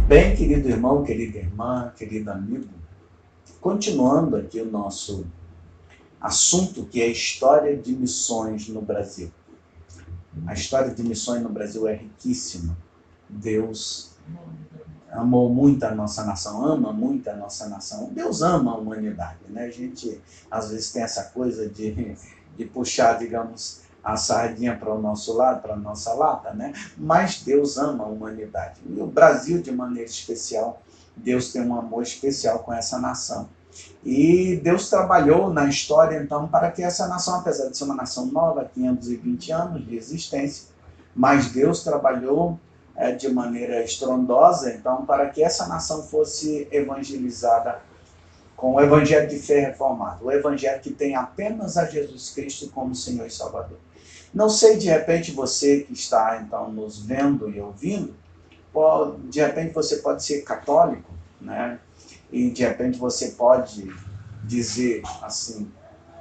Bem, querido irmão, querida irmã, querido amigo, continuando aqui o nosso assunto, que é a história de missões no Brasil. A história de missões no Brasil é riquíssima. Deus amou muito a nossa nação, ama muito a nossa nação. Deus ama a humanidade, né? A gente, às vezes, tem essa coisa de puxar, digamos, a sardinha para o nosso lado, para a nossa lata, né? Mas Deus ama a humanidade. E o Brasil, de maneira especial, Deus tem um amor especial com essa nação. E Deus trabalhou na história, então, para que essa nação, apesar de ser uma nação nova, 520 anos de existência, mas Deus trabalhou de maneira estrondosa, então, para que essa nação fosse evangelizada com o Evangelho de fé reformado, o Evangelho que tem apenas a Jesus Cristo como Senhor e Salvador. Não sei, de repente, você que está, então, nos vendo e ouvindo, de repente você pode ser católico, né? E de repente você pode dizer assim,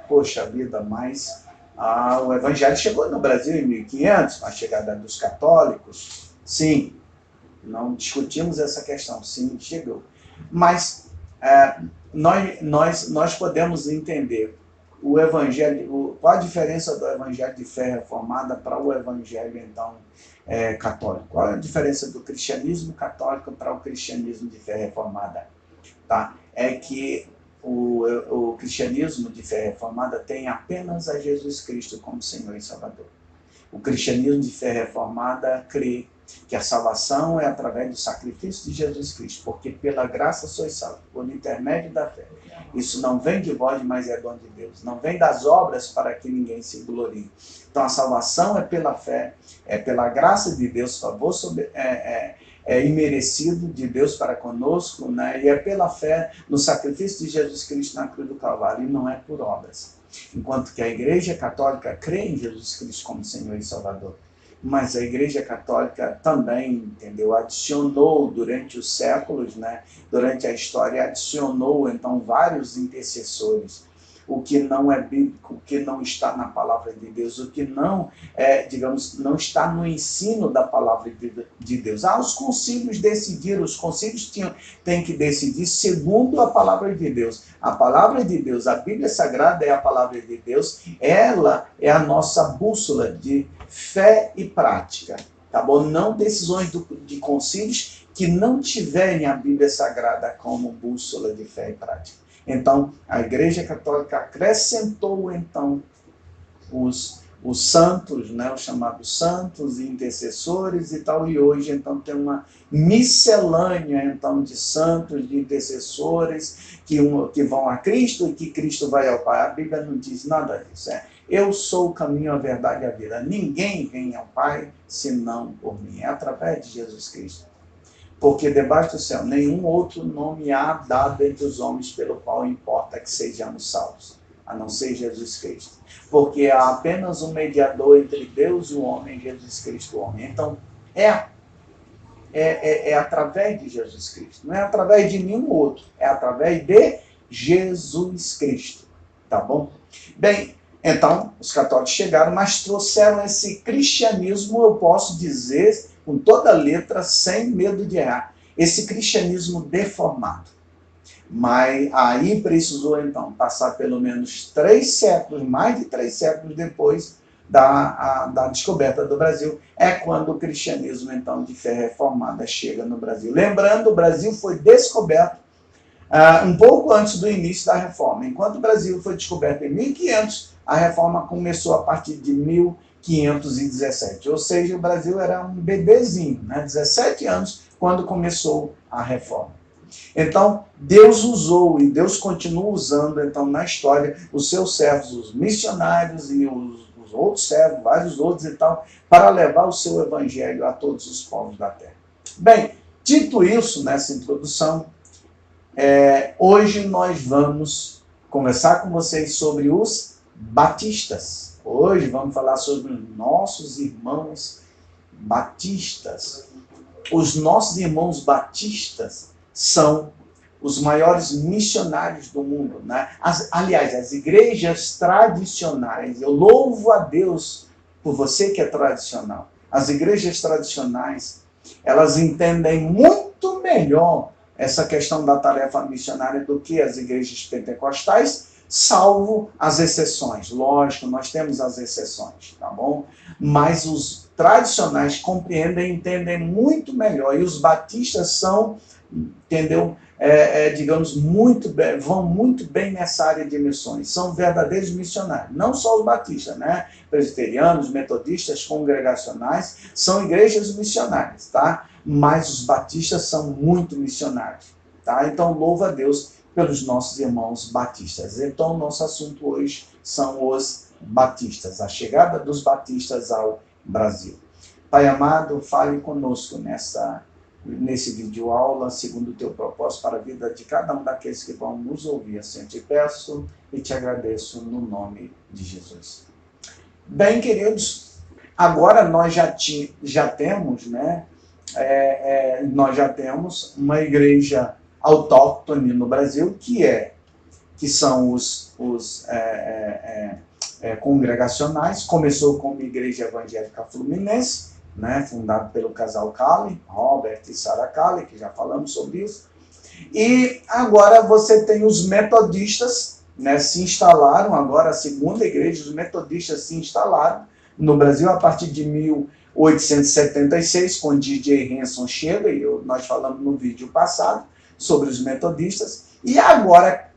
poxa vida, mas o Evangelho chegou no Brasil em 1500, a chegada dos católicos, sim, não discutimos essa questão, sim, chegou. Mas nós podemos entender o Evangelho, qual a diferença do Evangelho de fé reformada para o Evangelho, então, católico? Qual a diferença do cristianismo católico para o cristianismo de fé reformada? Tá? É que o cristianismo de fé reformada tem apenas a Jesus Cristo como Senhor e Salvador. O cristianismo de fé reformada crê que a salvação é através do sacrifício de Jesus Cristo, porque pela graça sois salvos, por intermédio da fé. Isso não vem de vós, mas é dom de Deus. Não vem das obras para que ninguém se glorie. Então a salvação é pela fé, é pela graça de Deus, favor imerecido de Deus para conosco, né? E é pela fé no sacrifício de Jesus Cristo na cruz do Calvário, e não é por obras. Enquanto que a Igreja Católica crê em Jesus Cristo como Senhor e Salvador. Mas a Igreja Católica também, entendeu? Adicionou durante os séculos, né? Durante a história, adicionou então vários intercessores. O que não é bíblico, o que não está na palavra de Deus, o que não digamos, não está no ensino da palavra de Deus. Os concílios decidiram, os concílios têm que decidir segundo a palavra de Deus. A palavra de Deus, a Bíblia Sagrada é a palavra de Deus, ela é a nossa bússola de fé e prática, tá bom? Não decisões de concílios que não tiverem a Bíblia Sagrada como bússola de fé e prática. Então, a Igreja Católica acrescentou, então, os santos, né, os chamados santos e intercessores e tal, e hoje, então, tem uma miscelânea, então, de santos, de intercessores, que vão a Cristo e que Cristo vai ao Pai. A Bíblia não diz nada disso. Eu sou o caminho, a verdade e a vida. Ninguém vem ao Pai senão por mim. É através de Jesus Cristo. Porque debaixo do céu nenhum outro nome há dado entre os homens pelo qual importa que sejamos salvos, a não ser Jesus Cristo. Porque há apenas um mediador entre Deus e o homem, Jesus Cristo, o homem. Então, é através de Jesus Cristo. Não é através de nenhum outro, é através de Jesus Cristo. Tá bom? Bem, então, os católicos chegaram, mas trouxeram esse cristianismo, eu posso dizer, com toda letra, sem medo de errar, esse cristianismo deformado. Mas aí precisou, então, passar pelo menos 3 séculos, mais de 3 séculos depois da descoberta do Brasil, é quando o cristianismo, então, de fé reformada chega no Brasil. Lembrando, o Brasil foi descoberto um pouco antes do início da reforma. Enquanto o Brasil foi descoberto em 1500, a reforma começou a partir de 1517. Ou seja, o Brasil era um bebezinho, né? 17 anos, quando começou a reforma. Então, Deus usou e Deus continua usando, então, na história, os seus servos, os missionários e os outros servos, vários outros e tal, para levar o seu evangelho a todos os povos da terra. Bem, dito isso, nessa introdução, hoje nós vamos conversar com vocês sobre os batistas. Hoje vamos falar sobre os nossos irmãos batistas. Os nossos irmãos batistas são os maiores missionários do mundo, né? Aliás, as igrejas tradicionais, eu louvo a Deus por você que é tradicional. As igrejas tradicionais, elas entendem muito muito melhor essa questão da tarefa missionária do que as igrejas pentecostais, salvo as exceções. Lógico, nós temos as exceções, tá bom? Mas os tradicionais compreendem e entendem muito melhor. E os batistas são, entendeu? Digamos, vão muito bem nessa área de missões. São verdadeiros missionários. Não só os batistas, né? Presbiterianos, metodistas, congregacionais, são igrejas missionárias, tá? Mas os batistas são muito missionários, tá? Então, louva a Deus pelos nossos irmãos batistas. Então, o nosso assunto hoje são os batistas, a chegada dos batistas ao Brasil. Pai amado, fale conosco nesse vídeo aula, segundo o teu propósito para a vida de cada um daqueles que vão nos ouvir. Assim eu te peço e te agradeço no nome de Jesus. Bem, queridos, agora nós já temos, né? Nós já temos uma igreja autóctone no Brasil, que são os congregacionais. Começou como Igreja Evangélica Fluminense, né, fundado pelo casal Cali, Robert e Sarah Cali, que já falamos sobre isso. E agora você tem os metodistas, né, se instalaram, agora a segunda igreja, os metodistas se instalaram no Brasil a partir de 1876, quando DJ Hanson chega, e nós falamos no vídeo passado sobre os metodistas, e agora,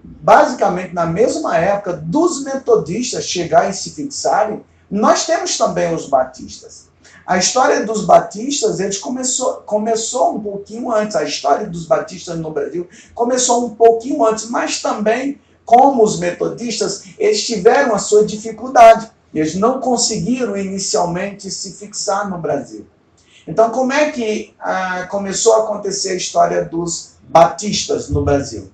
basicamente na mesma época dos metodistas chegarem e se fixarem, nós temos também os batistas. A história dos batistas, eles começou um pouquinho antes, a história dos batistas no Brasil começou um pouquinho antes, mas também, como os metodistas, eles tiveram a sua dificuldade. Eles não conseguiram inicialmente se fixar no Brasil. Então, como é que começou a acontecer a história dos batistas no Brasil?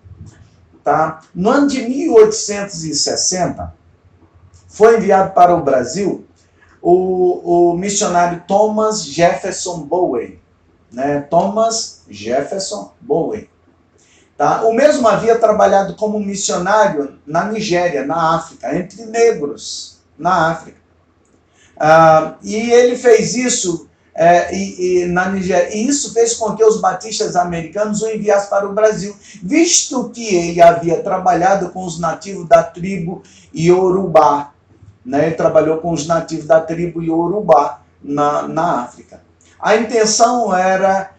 Tá? No ano de 1860, foi enviado para o Brasil o missionário Thomas Jefferson Bowen. Né? Thomas Jefferson Bowen. Tá? O mesmo havia trabalhado como missionário na Nigéria, na África, entre negros, na África. E ele fez isso na Nigéria. E isso fez com que os batistas americanos o enviassem para o Brasil, visto que ele havia trabalhado com os nativos da tribo Yorubá. Né? Ele trabalhou com os nativos da tribo Yorubá na África. A intenção era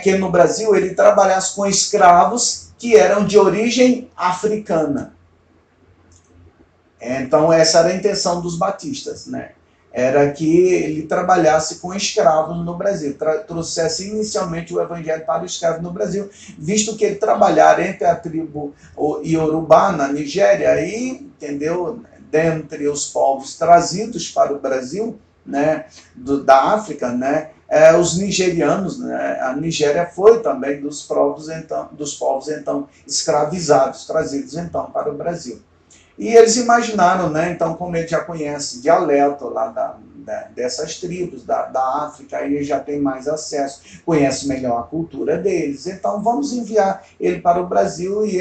que no Brasil ele trabalhasse com escravos que eram de origem africana. Então essa era a intenção dos batistas, né? Era que ele trabalhasse com escravos no Brasil, trouxesse inicialmente o evangelho para os escravos no Brasil, visto que ele trabalhara entre a tribo Yorubá na Nigéria e, entendeu, dentre os povos trazidos para o Brasil, né, da África, né, os nigerianos, né, a Nigéria foi também dos povos então escravizados, trazidos então para o Brasil. E eles imaginaram, né, então, como ele já conhece dialeto lá dessas tribos da África, aí ele já tem mais acesso, conhece melhor a cultura deles, então vamos enviar ele para o Brasil e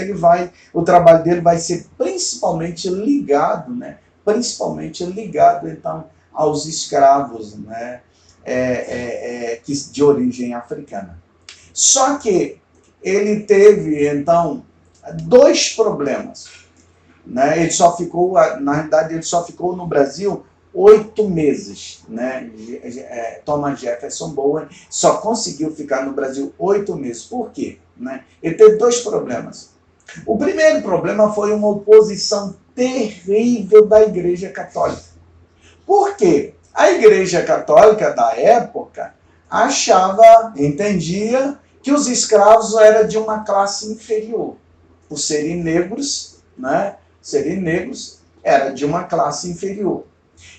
o trabalho dele vai ser principalmente ligado, né, então, aos escravos, né, de origem africana. Só que ele teve, então, dois problemas. Né? Na realidade, ele só ficou no Brasil 8 meses. Né? Thomas Jefferson Bowen só conseguiu ficar no Brasil 8 meses. Por quê? Né? Ele teve dois problemas. O primeiro problema foi uma oposição terrível da Igreja Católica. Por quê? A Igreja Católica da época entendia que os escravos eram de uma classe inferior. Por serem negros, né? Era de uma classe inferior.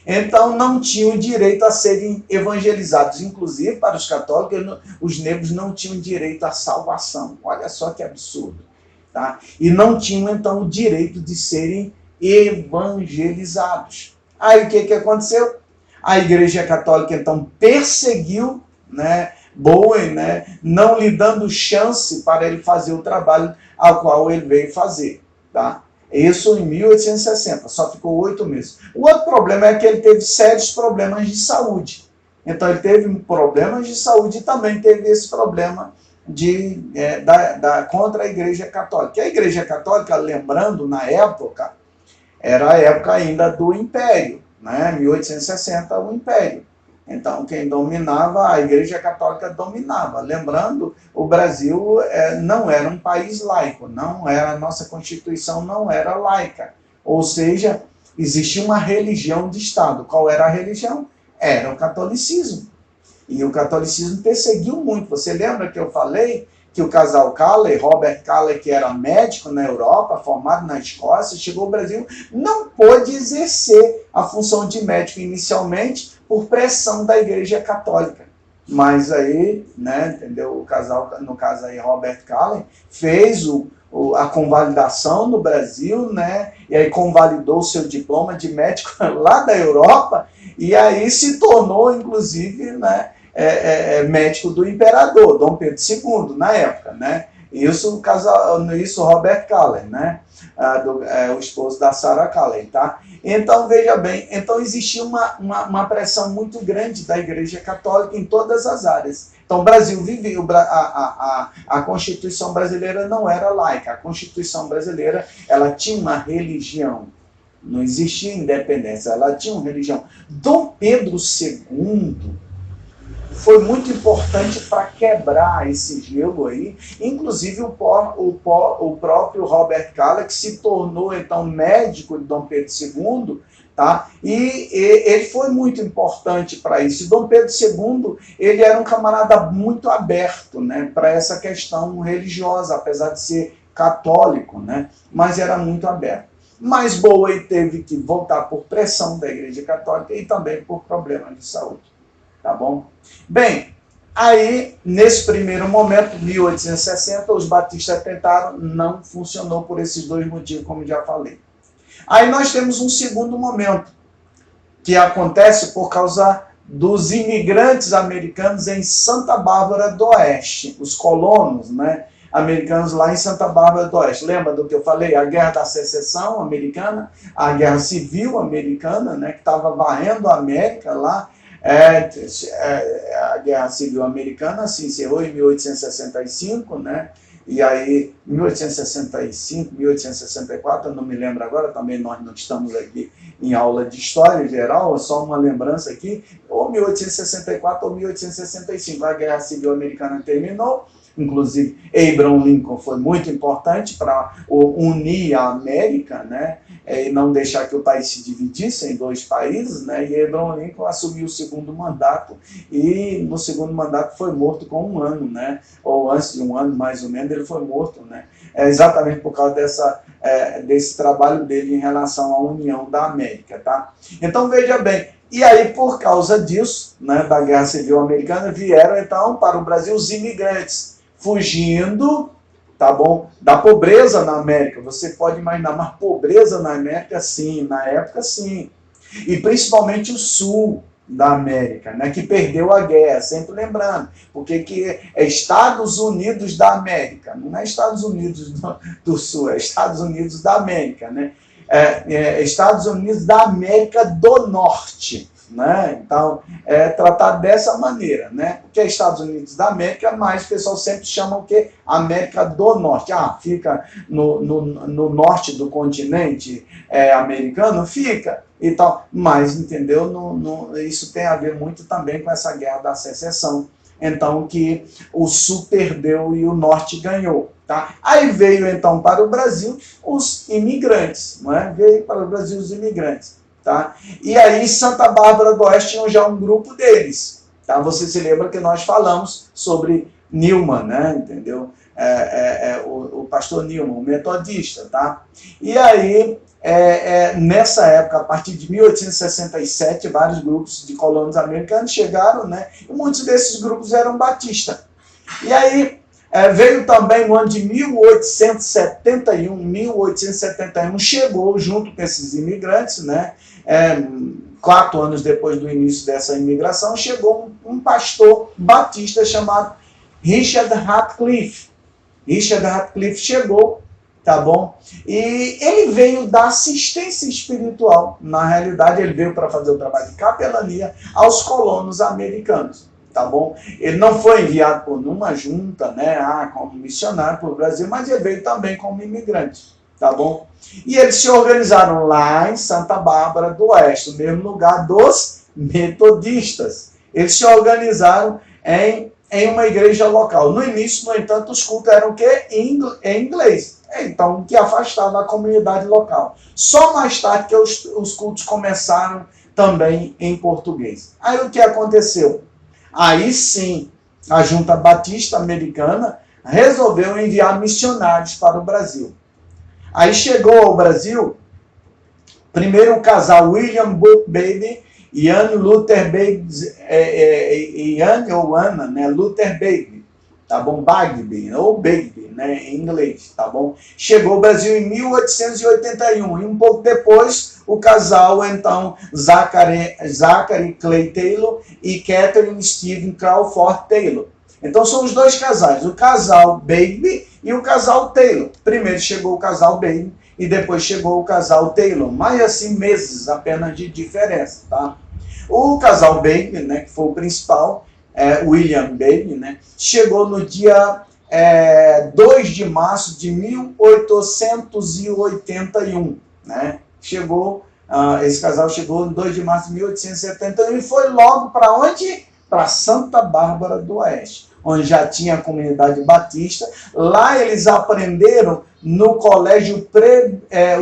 Então não tinham direito a serem evangelizados. Inclusive, para os católicos, os negros não tinham direito à salvação. Olha só que absurdo. Tá? E não tinham, então, o direito de serem evangelizados. Aí o que aconteceu? A Igreja Católica, então, perseguiu, né, Bowen, né, não lhe dando chance para ele fazer o trabalho ao qual ele veio fazer. Tá? Isso em 1860, só ficou 8 meses. O outro problema é que ele teve sérios problemas de saúde. Então ele teve problemas de saúde e também teve esse problema contra a Igreja Católica. A Igreja Católica, lembrando, na época, era a época ainda do Império, né? 1860, o Império. Então, quem dominava, a Igreja Católica dominava. Lembrando, o Brasil não era um país laico, a nossa Constituição não era laica. Ou seja, existia uma religião de Estado. Qual era a religião? Era o catolicismo. E o catolicismo perseguiu muito. Você lembra que eu falei que o casal Calley, Robert Calley, que era médico na Europa, formado na Escócia, chegou ao Brasil, não pôde exercer a função de médico inicialmente por pressão da Igreja Católica. Mas aí, né, entendeu? O casal, no caso aí, Robert Calley, fez a convalidação no Brasil, né, e aí convalidou o seu diploma de médico lá da Europa, e aí se tornou, inclusive, né, médico do imperador, Dom Pedro II, na época, né? Isso Robert Calley, né? O esposo da Sarah Calley, tá? Então, veja bem, então existia uma pressão muito grande da Igreja Católica em todas as áreas. Então, o Brasil vivia, a Constituição brasileira não era laica, a Constituição brasileira, ela tinha uma religião, não existia independência, ela tinha uma religião. Dom Pedro II foi muito importante para quebrar esse gelo aí, inclusive o próprio Robert Calley, que se tornou então médico de Dom Pedro II, tá? E ele foi muito importante para isso. E Dom Pedro II, ele era um camarada muito aberto, né, para essa questão religiosa, apesar de ser católico, né, mas era muito aberto. Mas Bowie teve que voltar por pressão da Igreja Católica e também por problemas de saúde. Tá bom? Bem, aí, nesse primeiro momento, 1860, os batistas tentaram, não funcionou por esses dois motivos, como já falei. Aí nós temos um segundo momento, que acontece por causa dos imigrantes americanos em Santa Bárbara do Oeste, os colonos, né, americanos lá em Santa Bárbara do Oeste. Lembra do que eu falei? A Guerra da Secessão americana, a Guerra Civil americana, né, que estava varrendo a América lá. A Guerra Civil Americana se encerrou em 1865, né? E aí, 1865, 1864, eu não me lembro agora, também nós não estamos aqui em aula de história geral, é só uma lembrança aqui, ou 1864 ou 1865, a Guerra Civil Americana terminou. Inclusive, Abraham Lincoln foi muito importante para unir a América, né, e não deixar que o país se dividisse em dois países, né, e Abraham Lincoln assumiu o segundo mandato, e no segundo mandato foi morto com 1 ano, né, ou antes de 1 ano, mais ou menos, ele foi morto, né, exatamente por causa desse trabalho dele em relação à união da América, tá? Então, veja bem, e aí, por causa disso, né, da Guerra Civil Americana, vieram, então, para o Brasil os imigrantes, fugindo, tá bom, da pobreza na América. Você pode imaginar, mas pobreza na América, sim, na época, sim. E principalmente o sul da América, né, que perdeu a guerra, sempre lembrando, porque que é Estados Unidos da América, não é Estados Unidos do Sul, é Estados Unidos da América, né, Estados Unidos da América do Norte, né? Então, tratado dessa maneira, né? Porque é Estados Unidos da América, mas o pessoal sempre chama o quê? América do Norte. Ah, fica no norte do continente americano? Fica. Então, mas, entendeu? Isso tem a ver muito também com essa Guerra da Secessão. Então, que o Sul perdeu e o Norte ganhou. Tá? Aí veio, então, para o Brasil os imigrantes. Não é? Veio para o Brasil os imigrantes. Tá? E aí em Santa Bárbara do Oeste tinham já um grupo deles. Tá? Você se lembra que nós falamos sobre Newman, né? Entendeu? O pastor Newman, o metodista. Tá? E aí, nessa época, a partir de 1867, vários grupos de colonos americanos chegaram, né? E muitos desses grupos eram batistas. E aí, veio também no ano de 1871, chegou junto com esses imigrantes, né? 4 anos depois do início dessa imigração, chegou um pastor batista chamado Richard Ratcliffe. Richard Ratcliffe chegou, tá bom? E ele veio dar assistência espiritual. Na realidade, ele veio para fazer o trabalho de capelania aos colonos americanos. tá bom? Ele não foi enviado por uma junta, né, como missionário para o Brasil, mas ele veio também como imigrante, tá bom? E eles se organizaram lá em Santa Bárbara do Oeste, no mesmo lugar dos metodistas. Eles se organizaram em uma igreja local. No início, no entanto, os cultos eram o quê? Em inglês. Então, o que afastava a comunidade local. Só mais tarde que os cultos começaram também em português. Aí o que aconteceu? Aí sim, a Junta Batista Americana resolveu enviar missionários para o Brasil. Aí chegou ao Brasil, primeiro o casal William Booth Baby e Anne Luther Baby, Anne ou Anna, né, Luther Baby, tá bom? Bagby, ou Baby, né, em inglês, tá bom? Chegou ao Brasil em 1881 e um pouco depois o casal, então, Zachary Clay Taylor e Catherine Stephen Crawford Taylor. Então são os dois casais, o casal Baby e o casal Taylor. Primeiro chegou o casal Baby e depois chegou o casal Taylor, mas assim meses apenas de diferença, tá? O casal Baby, né, que foi o principal, William Baby, né, chegou no dia 2 de março de 1881, né? Esse casal chegou no 2 de março de 1871 e foi logo para onde? Para Santa Bárbara do Oeste, onde já tinha a comunidade batista. Lá eles aprenderam no colégio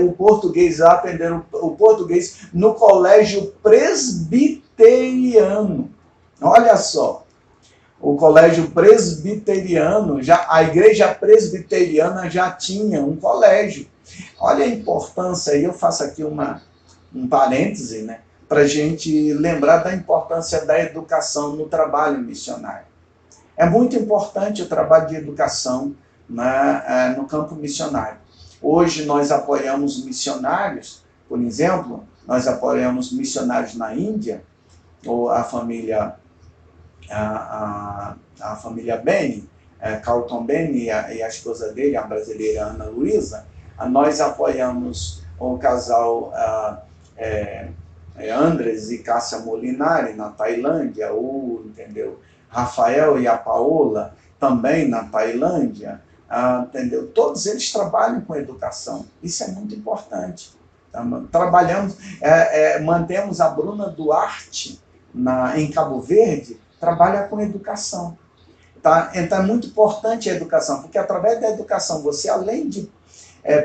o português, aprenderam o português no colégio presbiteriano. Olha só, o colégio presbiteriano, a igreja presbiteriana já tinha um colégio. Olha a importância, e eu faço aqui um parêntese, né, para a gente lembrar da importância da educação no trabalho missionário. É muito importante o trabalho de educação, né, no campo missionário. Hoje nós apoiamos missionários, por exemplo, nós apoiamos missionários na Índia, ou a família Benny, Carlton Benny e a esposa dele, a brasileira Ana Luísa. Nós apoiamos o casal Andres e Cássia Molinari na Tailândia, entendeu? Rafael e a Paola também na Tailândia, entendeu? Todos eles trabalham com educação. Isso é muito importante. Trabalhamos, mantemos a Bruna Duarte em Cabo Verde, trabalha com educação. Tá? Então é muito importante a educação, porque através da educação você, além de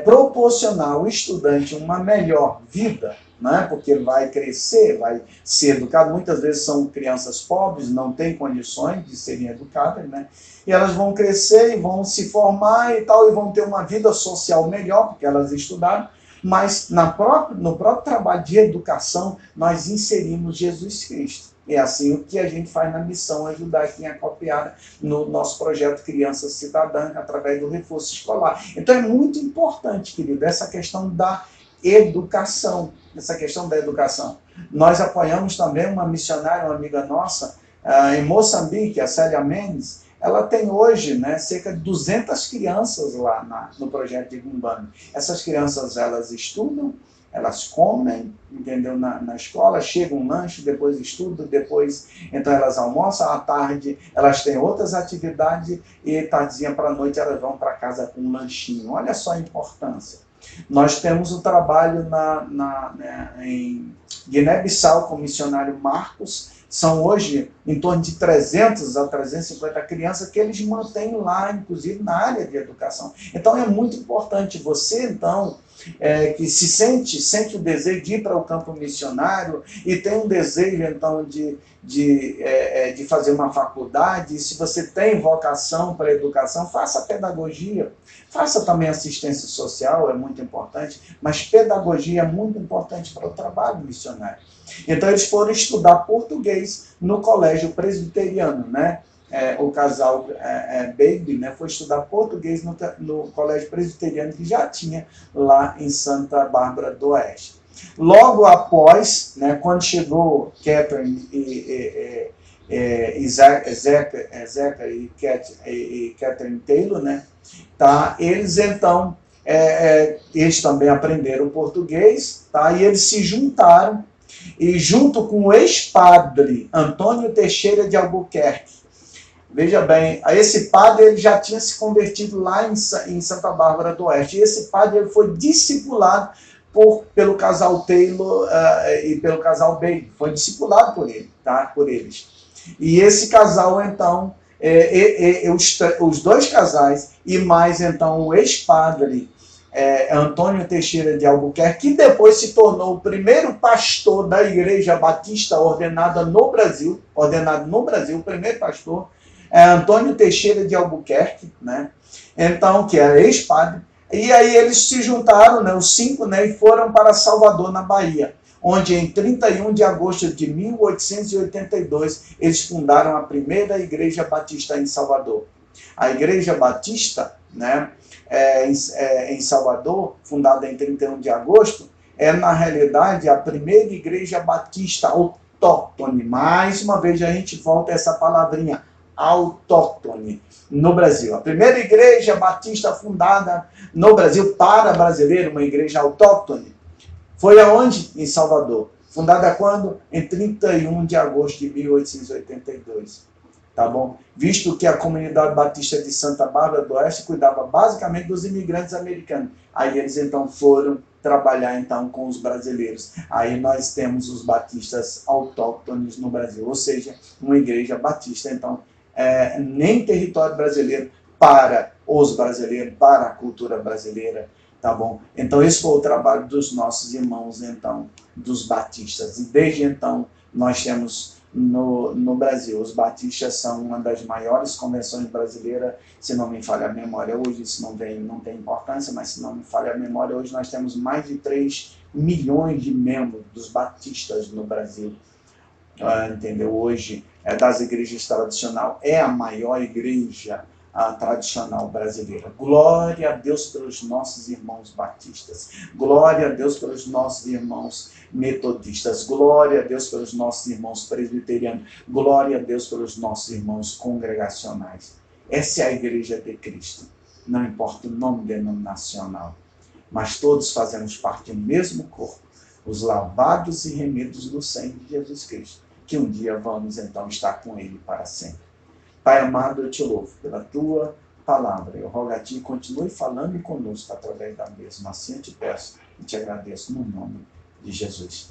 proporcionar ao estudante uma melhor vida, né? Porque ele vai crescer, vai ser educado. Muitas vezes são crianças pobres, não têm condições de serem educadas, né? E elas vão crescer e vão se formar e tal, e vão ter uma vida social melhor, porque elas estudaram, mas no próprio trabalho de educação, nós inserimos Jesus Cristo. É assim o que a gente faz na missão, ajudar aqui em Acopiara, no nosso projeto Criança Cidadã, através do reforço escolar. Então é muito importante, querido, essa questão da educação. Nós apoiamos também uma missionária, uma amiga nossa, em Moçambique, a Célia Mendes. Ela tem hoje, né, cerca de 200 crianças lá no projeto de Gumbane. Essas crianças, elas estudam, elas comem, entendeu, na escola, chega um lanche, depois estudam, então elas almoçam, à tarde elas têm outras atividades e tardinha para a noite elas vão para casa com um lanchinho. Olha só a importância. Nós temos o trabalho em Guiné-Bissau com o missionário Marcos. São hoje em torno de 300 a 350 crianças que eles mantêm lá, inclusive na área de educação. Então é muito importante você, então, que sente o desejo de ir para o campo missionário e tem um desejo, então, de fazer uma faculdade. E se você tem vocação para a educação, faça pedagogia, faça também assistência social, é muito importante, mas pedagogia é muito importante para o trabalho missionário. Então eles foram estudar português no colégio presbiteriano, né? O casal Baby, né, foi estudar português no colégio presbiteriano que já tinha lá em Santa Bárbara do Oeste. Logo após, né, quando chegou Catherine e Zachary e Catherine Taylor, né, tá, eles também aprenderam português, tá, e eles se juntaram e junto com o ex-padre Antônio Teixeira de Albuquerque. Veja bem, esse padre ele já tinha se convertido lá em Santa Bárbara do Oeste. E esse padre ele foi discipulado pelo casal Taylor e pelo casal Bailey. Foi discipulado por ele, tá? Por eles. E esse casal, então, os dois casais e mais, então, o ex-padre Antônio Teixeira de Albuquerque, que depois se tornou o primeiro pastor da Igreja Batista ordenado no Brasil, o primeiro pastor, Antônio Teixeira de Albuquerque, né? Então, que era ex-padre, e aí eles se juntaram, né, os 5, né, e foram para Salvador, na Bahia, onde em 31 de agosto de 1882 eles fundaram a primeira Igreja Batista em Salvador. A Igreja Batista, né, em Salvador, fundada em 31 de agosto, é na realidade a primeira Igreja Batista autóctone. Mais uma vez a gente volta a essa palavrinha, autóctone, no Brasil. A primeira igreja batista fundada no Brasil para brasileiro, uma igreja autóctone, foi aonde? Em Salvador. Fundada quando? Em 31 de agosto de 1882. Tá bom? Visto que a comunidade batista de Santa Bárbara do Oeste cuidava basicamente dos imigrantes americanos. Aí eles então foram trabalhar então com os brasileiros. Aí nós temos os batistas autóctones no Brasil, ou seja, uma igreja batista então nem território brasileiro para os brasileiros, para a cultura brasileira, tá bom? Então esse foi o trabalho dos nossos irmãos, então, dos batistas. E desde então nós temos no Brasil, os batistas são uma das maiores convenções brasileiras, se não me falha a memória hoje, isso não tem importância, mas se não me falha a memória, hoje nós temos mais de 3 milhões de membros dos batistas no Brasil. Entendeu? Hoje, das igrejas tradicionais, é a maior igreja tradicional brasileira. Glória a Deus pelos nossos irmãos batistas. Glória a Deus pelos nossos irmãos metodistas. Glória a Deus pelos nossos irmãos presbiterianos. Glória a Deus pelos nossos irmãos congregacionais. Essa é a igreja de Cristo. Não importa o nome denominacional, mas todos fazemos parte do mesmo corpo, os lavados e remidos do sangue de Jesus Cristo, que um dia vamos então estar com Ele para sempre. Pai amado, eu te louvo pela tua palavra. Eu rogo a ti, continue falando conosco através da mesma. Assim eu te peço e te agradeço no nome de Jesus.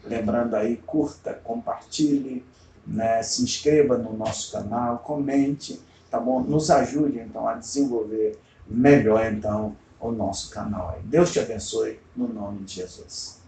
Lembrando aí, curta, compartilhe, né, se inscreva no nosso canal, comente, tá bom? Nos ajude então a desenvolver melhor então o nosso canal aí. Deus te abençoe no nome de Jesus.